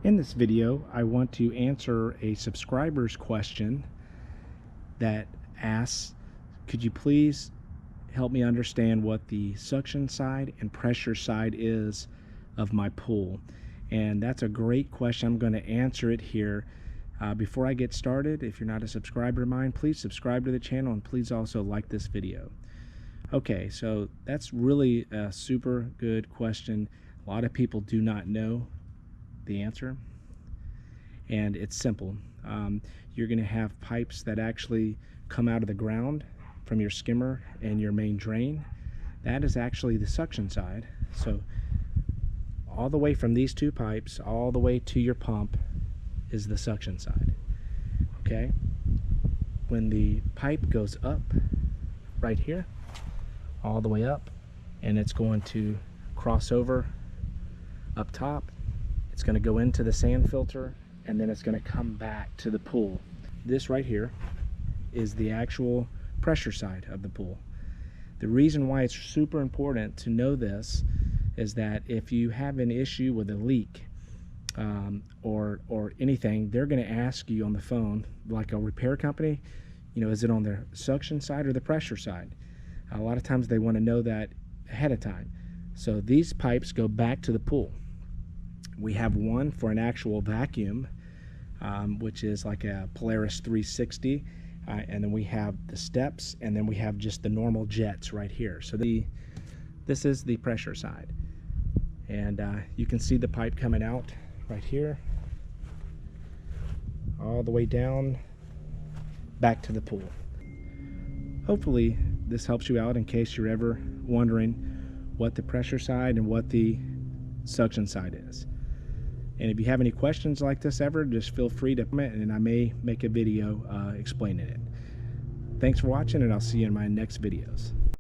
In this video, I want to answer a subscriber's question that asks, could you please help me understand what the suction side and pressure side is of my pool? And that's a great question. I'm going to answer it here. Before I get started, if you're not a subscriber of mine, please subscribe to the channel and please also like this video. Okay, so that's really a super good question. A lot of people do not know the answer, and it's simple. You're going to have pipes that actually come out of the ground from your skimmer and your main drain. That is actually the suction side. So all the way from these two pipes all the way to your pump is the suction side. Okay, when the pipe goes up right here, all the way up, and it's going to cross over up top, it's going to go into the sand filter, and then it's going to come back to the pool. This right here is the actual pressure side of the pool. The reason why it's super important to know this is that if you have an issue with a leak or anything, they're going to ask you on the phone, like a repair company, you know, is it on the suction side or the pressure side? A lot of times they want to know that ahead of time. So these pipes go back to the pool. We have one for an actual vacuum, which is like a Polaris 360, and then we have the steps, and then we have just the normal jets right here. So this is the pressure side, and you can see the pipe coming out right here, all the way down back to the pool. Hopefully this helps you out in case you're ever wondering what the pressure side and what the suction side is. And if you have any questions like this ever, just feel free to comment, and I may make a video explaining it. Thanks for watching, and I'll see you in my next videos.